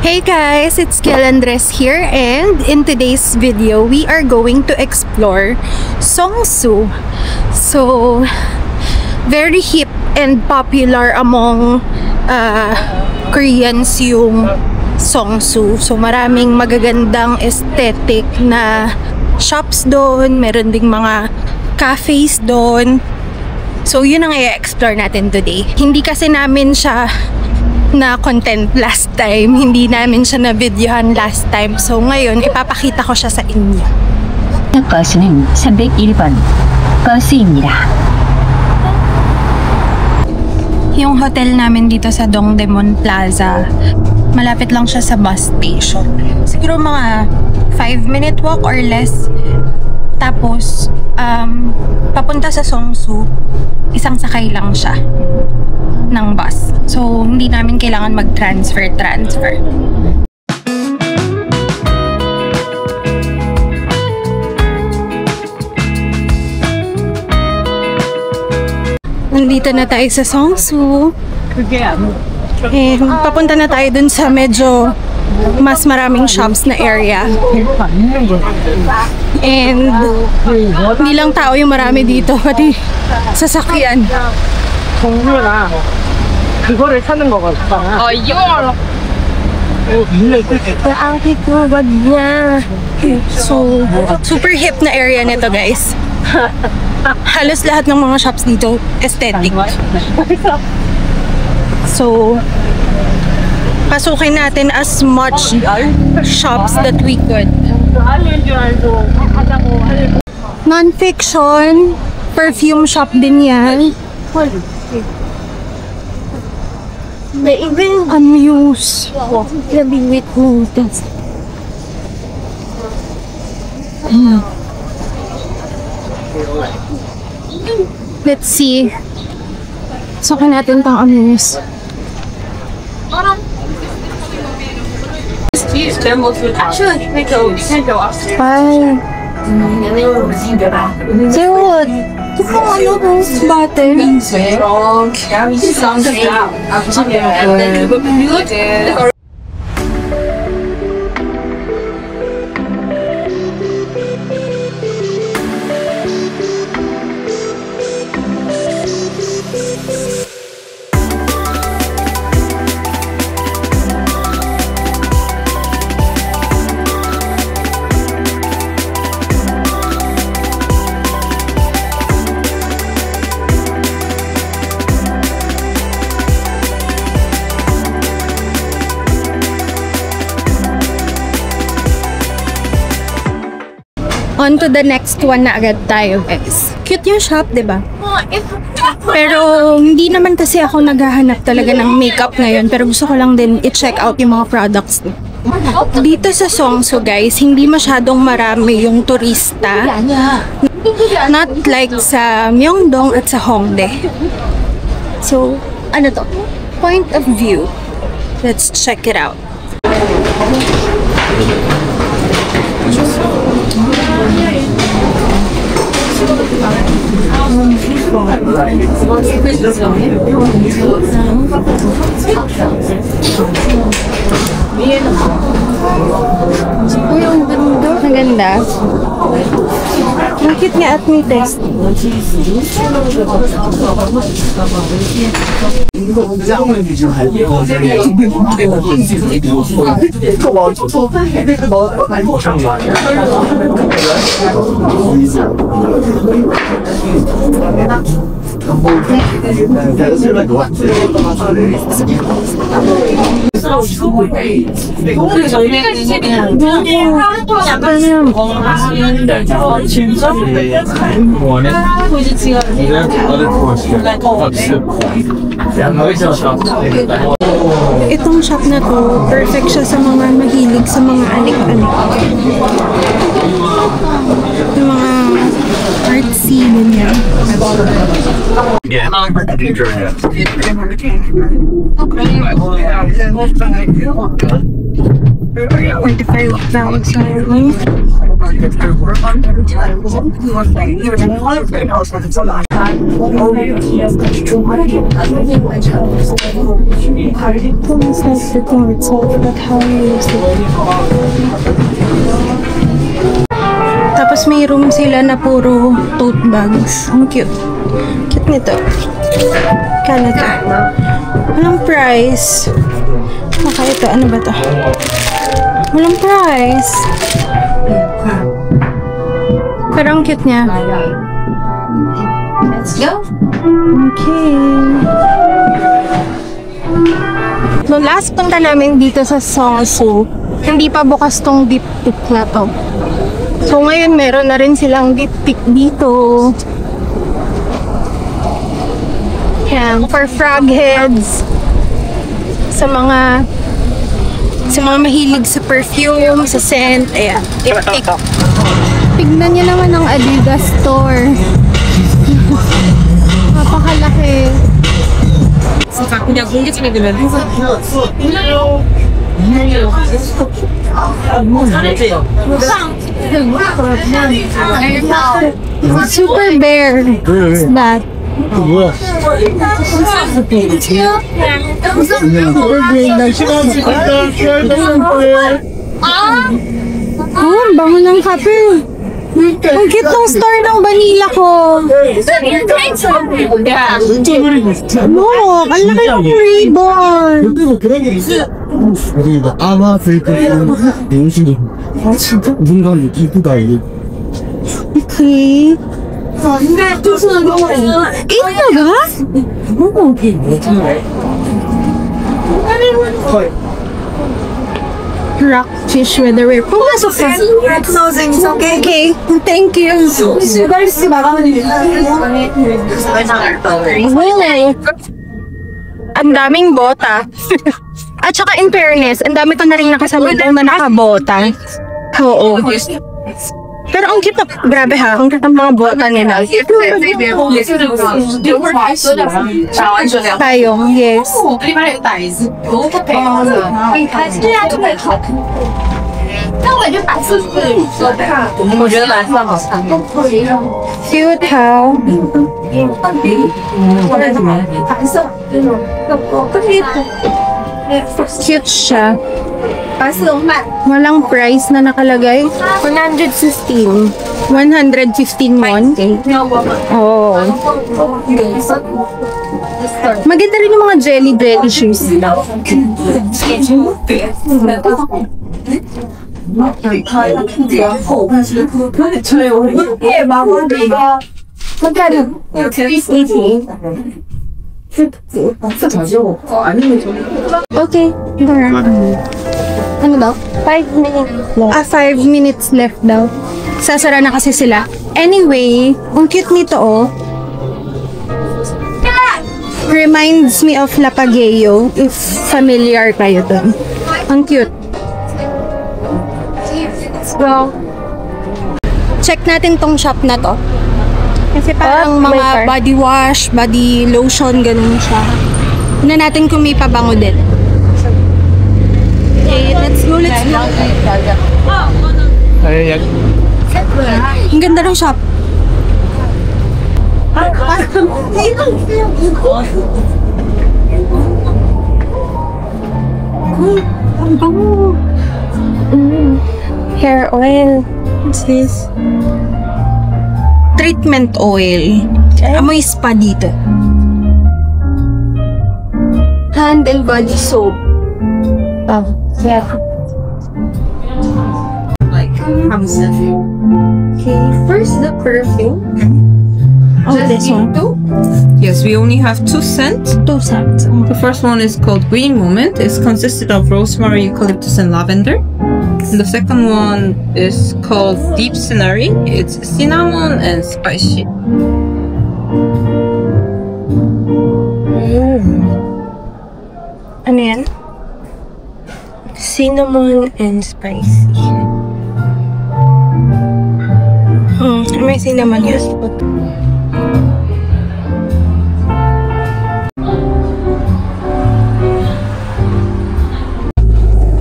Hey guys, it's Kiel Andres here, and in today's video, we are going to explore Seongsu. So, very hip and popular among Koreans yung Seongsu. So, maraming magagandang aesthetic na shops doon, meron ding mga cafes doon. So, yun ang i-explore natin today. Hindi kasi namin siya na content last time. Hindi namin siya na-videohan last time. So, ngayon, ipapakita ko siya sa inyo. 버스는 301번 버스입니다. Yung hotel namin dito sa Dongdaemun Plaza, malapit lang siya sa bus station. Siguro mga 5-minute walk or less. Tapos, papunta sa Seongsu, isang sakay lang siya ng bus. So, hindi namin kailangan mag-transfer. Nandito na tayo sa Seongsu. And papunta na tayo dun sa medyo mas maraming shops na area. And hindi lang tao yung marami dito, pati sasakyan. 그거를 찾는 거거든요. 이거 So, super hip na area nito, guys. Halos lahat ng mga shops dito aesthetic. So, pasukin natin as much shops that we could. Non-fiction, perfume shop din yan. May even Amuse. Grabe, wait mo. Let's see. Sukin natin pang Amuse. Bye. Cute. Ito ano bang bottle? On to the next one na agad tayo, guys. Cute yung shop, diba? Pero hindi naman kasi ako naghahanap talaga ng makeup ngayon. Pero gusto ko lang din i-check out yung mga products. Dito sa Seongsu, guys, hindi masyadong marami yung turista. Not like sa Myeongdong at sa Hongdae. So, ano to? Point of view. Let's check it out. Ang ganda. Ang cute nga at may test. Itong shop na to, perfect siya sa mga mahilig sa mga anik-anik. Yung mga artsy, ganyan. Yeah. Tapos may room sila na puro tote bags. Ang cute. Cute nito. Canada. Walang price. Baka ito, ano ba to? Walang price. Pero ang cute niya. Let's go. Okay. No, last punta namin dito sa Seongsu, hindi pa bukas tong diptyque na to. So ngayon meron na rin silang diptyque dito. Yan, for frog heads. Sa mga mahilig sa perfume, sa scent, ayan, diptyque. Tignan niyo naman ang Adidas store. Napakalaki. 그냥 공기층에 되면 Super Bear. What's that? Oh, bango ng kape. Ang cute ng store ng vanilla ko. No, ang laki ng ribbon. 아마 내용식이 진짜 누군가는 이쁘다 이게 Okay. Talaga? Rockfish weatherwear. Pumasok ka. Okay, thank you. Ang daming bota. At saka in fairness, ang dami ko na rin nakasalubong na nakabota. Oo. Pero ang cute na, grabe ha, ang cute ng mga bota nila. Tayo, yes. Cute ha. Cute siya. Walang price na nakalagay. 115. 115 won. Oh. Maganda rin yung mga jelly shoes. Okay. Ano daw? 5 minutes left. 5 minutes left daw. Sasara na kasi sila. Anyway, ang cute nito oh. Reminds me of Lapageo, if familiar kayo dun. Ang cute. So, check natin tong shop na to. Kasi parang mga body wash, body lotion, ganun siya. Tignan natin kung may pabango din. Okay, let's go. Ang ganda ng shop. Hair oil. What's this? Treatment oil. Amoy spa dito. Hand and body soap. Oh, yeah. like Okay, first the perfume. Oh, this one. Yes, we only have 2 scents. 2 cents. The first one is called Green Moment. It's consisted of rosemary, eucalyptus, and lavender. And the second one is called Deep Scenery. It's cinnamon and spicy. Ano yan? Cinnamon and spicy. May cinnamon yan.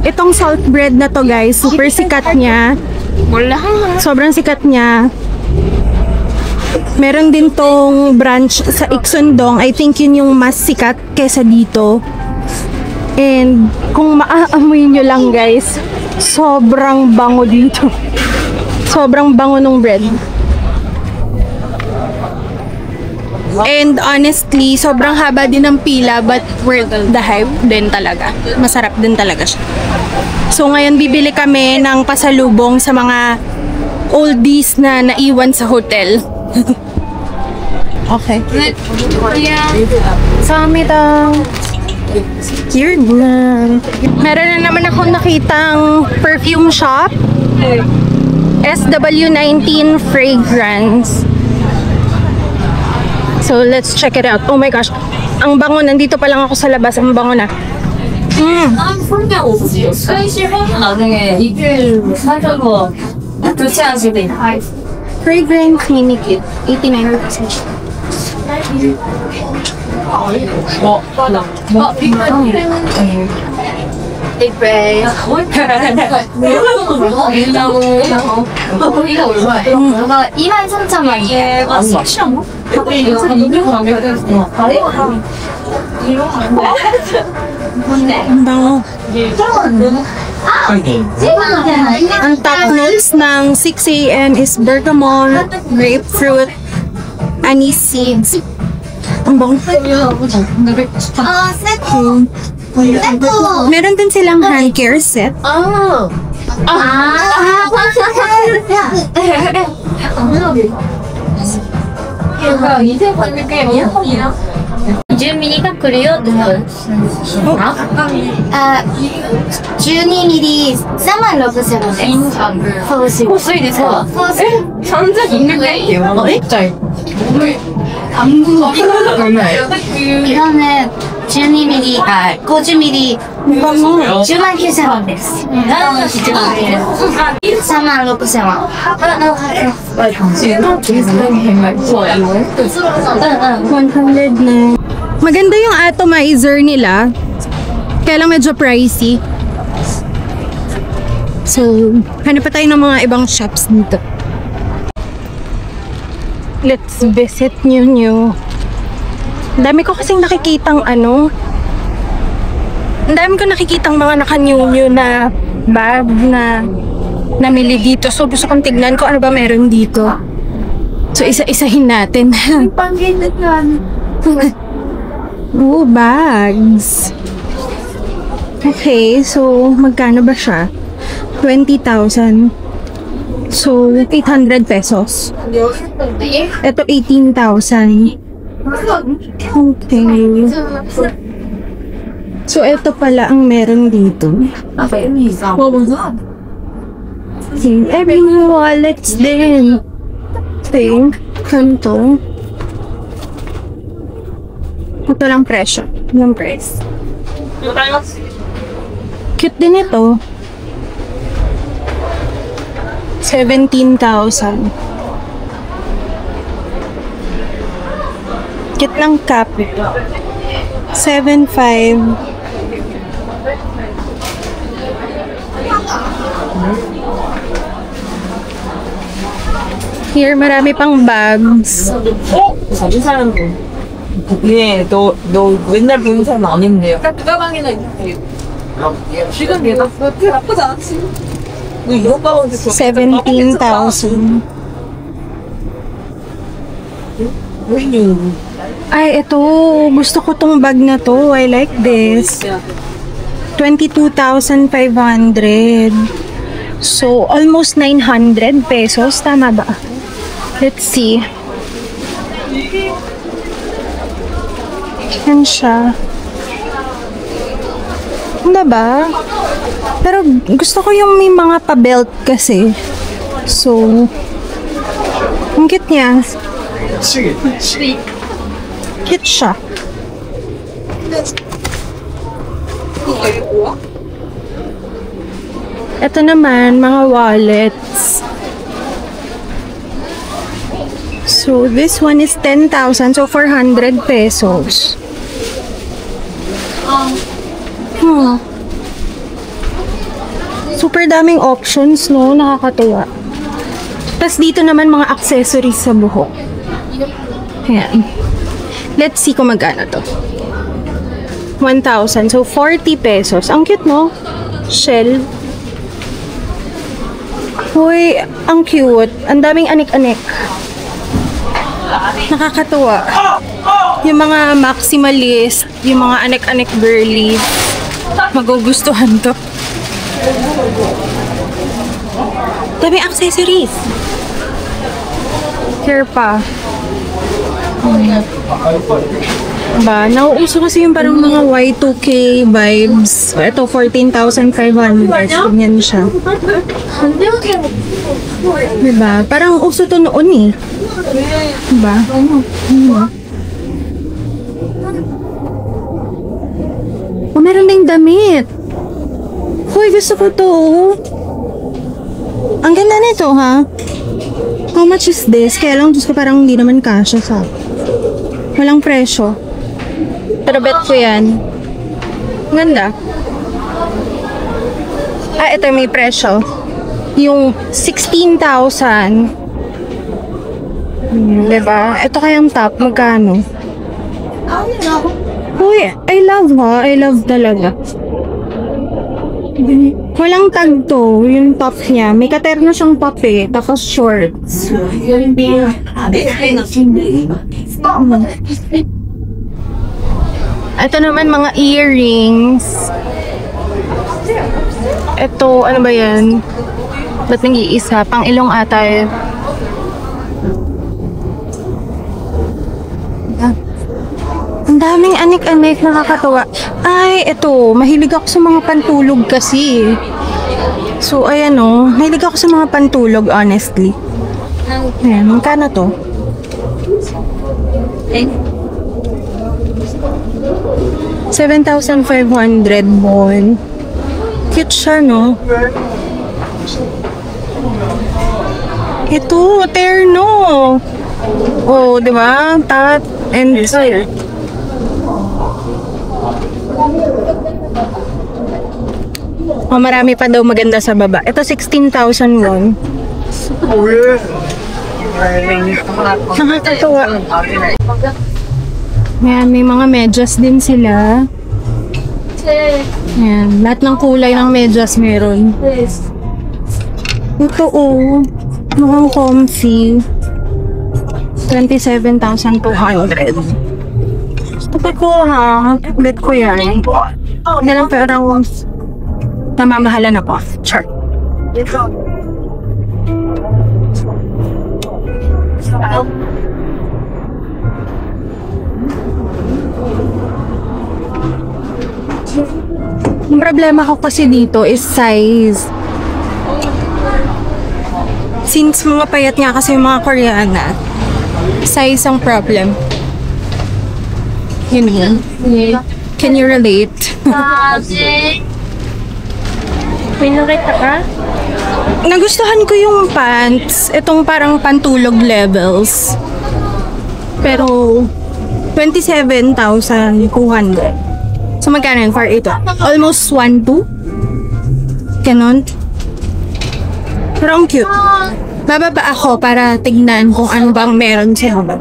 Itong salt bread na to guys, super sikat niya. Sobrang sikat niya. Meron din tong branch sa Iksundong. I think yun yung mas sikat kesa dito. And kung maaamoy nyo lang guys, sobrang bango dito. Sobrang bango nung bread. And honestly, sobrang haba din ng pila but worth the hype din talaga. Masarap din talaga siya. So ngayon bibili kami ng pasalubong sa mga oldies na naiwan sa hotel. Okay. Samida. Here na. Meron na naman akong nakitang perfume shop. SW19 Fragrance. So, let's check it out. Oh my gosh. Ang bango. Nandito pa lang ako sa labas. Ang bango na. Fragrance mini kit. 89%. Ang bango. Ang top notes ng 6 AM is bergamot, grapefruit, anise seeds. Ang bango. Meron din silang hand care set. 이거는 12mm, 50mm 109,000円です。36,000円。 100 na. Maganda yung atomizer nila. Kaya lang medyo pricey. So, hanap pa tayo ng mga ibang shops dito. Let's visit New. Ang dami ko kasing nakikitang ang dami ko nakikitang mga naka-new na bag na namili dito. So, gusto kong tignan ko ano ba meron dito. So, isa-isahin natin. Oh, bags. Okay, so, magkano ba siya? 20,000. So, 800 pesos. Ito, 18,000. Okay. So, ito pala ang meron dito. Okay, every wallets din. Think, kanto. Ito lang presyo. Yung price. Cute din ito. 17,000. Cute ng cap. 7,500. Here, marami pang bags. 다른 사람도 예, 너 맨날 보는 사람 아닌데요. 가방이나 이렇게. 지금 얘가 그렇게 나쁘지 않지. 너 이런 가방도 17,000. Ay, ito. Gusto ko tong bag na to. I like this. 22,500. So, almost 900 pesos. Tama ba? Let's see. Yan siya. Ano ba? Pero gusto ko yung may mga pa-belt kasi. So, ang cute niya. Cute siya. Ito naman, mga wallets. So, this one is 10,000. So, 400 pesos. Super daming options, no? Nakakatuwa. Tapos dito naman mga accessories sa buhok. Ayan. Let's see kung magkano to. 1,000. So, 40 pesos. Ang cute, no? Shell. Uy, ang cute. Ang daming anik-anik. Nakakatuwa. Yung mga maximalist, yung mga anik-anik girly, magugustuhan to. Daming accessories. Here pa. Ba, nauuso kasi yung parang mga Y2K vibes. Ito, 14,500. Ganyan siya. Diba? Parang uso to noon eh. Diba? Oh, meron ding damit. Hoy, gusto ko to. Ang ganda nito, ha? How much is this? Kaya lang, Diyos ko, parang hindi naman kasha sa... Walang presyo. Pero bet ko yan. Ang ganda. Ah, ito may presyo. Yung 16,000. Diba? Ito kayang top. Magkano? Uy, I love ha. I love talaga. Walang tag to. Yung top niya. May katerno siyang top eh. Tapos shorts. Ito naman mga earrings. Ito, ano ba yan? Ba't nag-iisa? Pang ilong ata eh. Ang daming anik-anik, nakakatawa. Ay, ito. Mahilig ako sa mga pantulog kasi. So, ayan o. Mahilig ako sa mga pantulog, honestly. Ayan, magkano to? $7,500 bon. Cute siya, no? Ito, terno. Oh, di ba? Tat and side. Oh, marami pa daw maganda sa baba. Ito, 16,000 won. Nakakatawa. Ayan, may mga medyas din sila. Ayan, lahat ng kulay ng medyas meron. Ito, oh. Mukhang comfy. 27,200. Stupid ko, ha? Bet ko yan. Hindi lang parang namamahalan ako. Chart. Ang problema ko kasi dito is size. Since mga payat nga kasi yung mga Koreana, size ang problem. Yun yun. Can you relate? May nakita ka? Nagustuhan ko yung pants. Itong parang pantulog levels. Pero, 27,200. So, magkano yun for ito? Almost 1,200? Ganon. Pero ang cute. Bababa ako para tignan kung ano bang meron sa baba.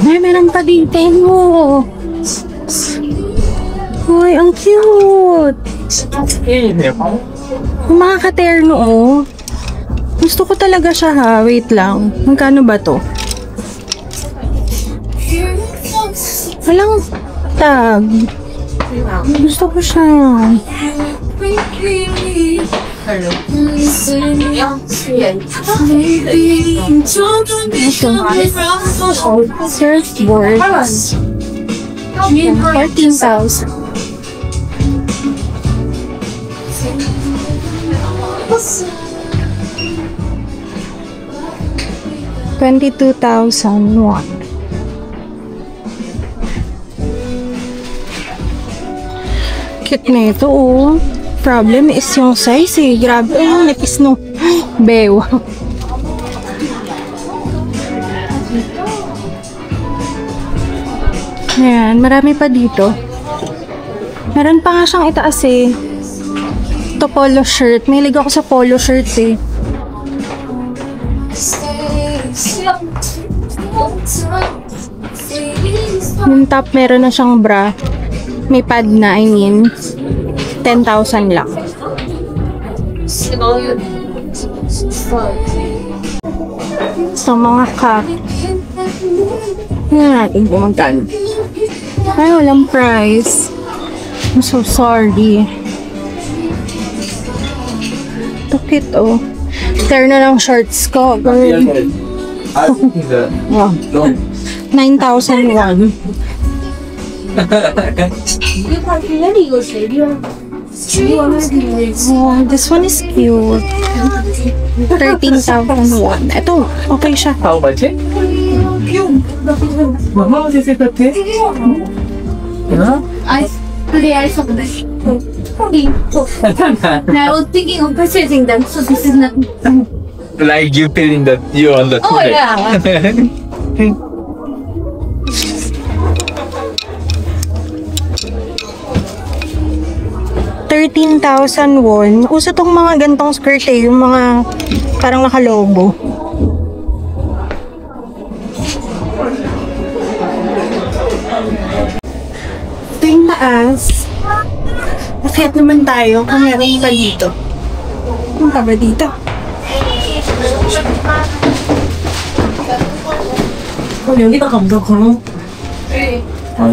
Ay, meron pa dito mo. Uy, ang cute. Yung mga katerno, oh. Gusto ko talaga siya, ha. Wait lang. Magkano ba to? Walang tag. Gusto ko siya. Ito. Surfboard. 14,000. $22,001. Cute na ito, oh. Problem is yung size, eh. Grabe, oh, nipis no. Bewa. Ayan, marami pa dito. Meron pa nga siyang itaas eh. Ito polo shirt. Mahilig ako sa polo shirt eh. Yung top meron na siyang bra. May pad na, 10,000 lang. So, mga cup. Tingnan natin kung magkano. Ay, walang price. I'm so sorry. Ito cute, oh. Tear na lang shorts ko. Girl. Wow. 9,001. Oh, this one is cute. 13,001. Ito, okay siya. How much? Mama, this is okay. Yeah? I was thinking of purchasing them, so this is not. Like you feeling that you're on the Oh, yeah. 13,000 won. Uso tong mga gantong skirt eh, yung mga parang nakalogo. Ito yung taas. Akyat naman tayo kung meron pa dito. Ano pa ba dito?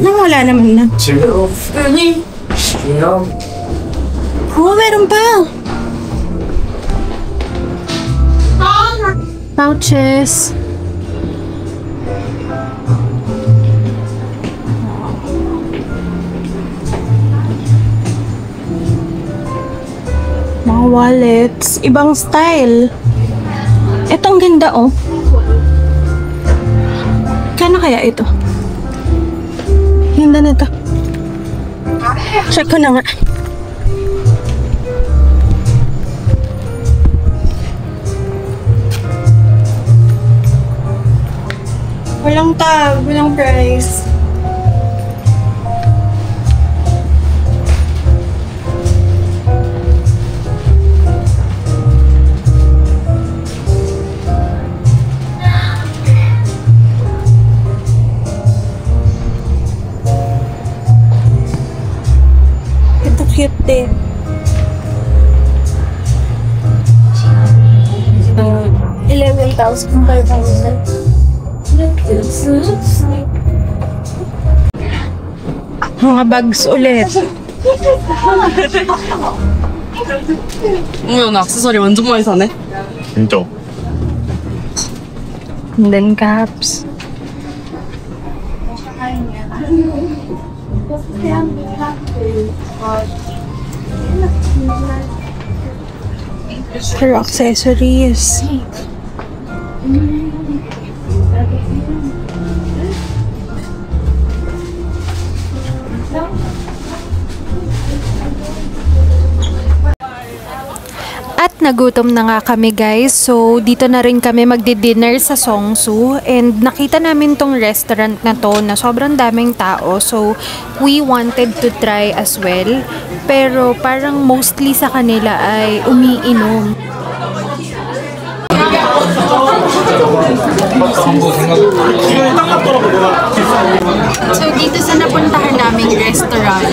Wala naman na. Oh, meron pa! Pouches. Mga wallets. Ibang style. Ito ang ganda, oh. Kano kaya ito? Ganda na ito. Check ko na nga. Walang tag, walang price. Ito cute din. 11,500. Mga bags ulit. 나 액세서리 완전 많이 사네. 인정. And then caps. For accessories. At nagutom na nga kami guys, so dito na rin kami magdi-dinner sa Songsu and nakita namin tong restaurant na to na sobrang daming tao, so we wanted to try as well, pero parang mostly sa kanila ay umiinom. So dito sa napuntahan naming restaurant,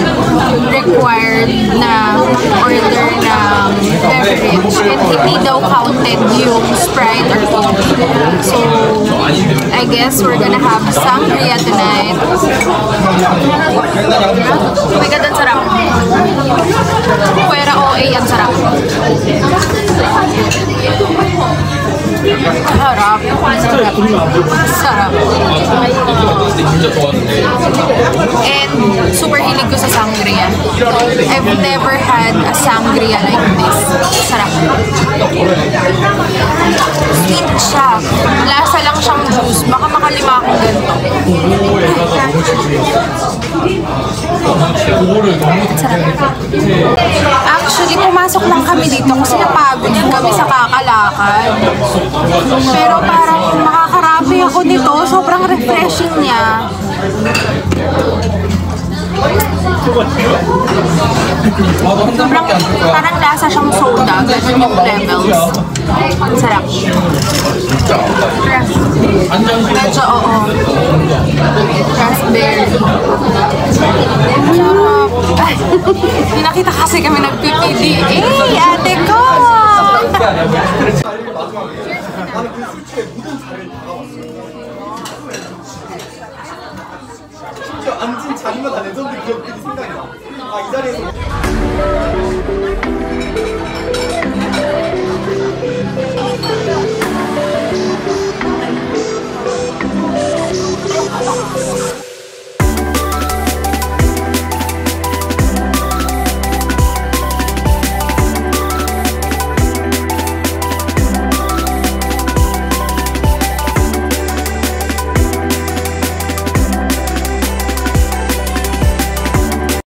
required na order ng beverage and hindi daw counted yung Sprite or Coke. So I guess we're gonna have sangria tonight. Oh my god, ang sarap. Pwera OA, ang sarap. Sarap. Sarap. And super hilig ko sa sangria. I've never had a sangria like this. Sarap. Sweet siya. Lasa lang siyang juice. Baka makalima akong ganito. Sarap. Actually, pumasok lang kami dito kasi napagod din kami sa kakalakad. Pero parang makakarami Nagkape ako nito. Sobrang refreshing niya. Sobrang parang lasa siyang soda. Ganun yung levels. Ang sarap. Medyo oo. Raspberry. Sarap. Pinakita kasi kami nag-PPD. Ate ko! 심지어 앉은 자리마다 레전드 기억들이 생각이 나. 아, 이 자리에서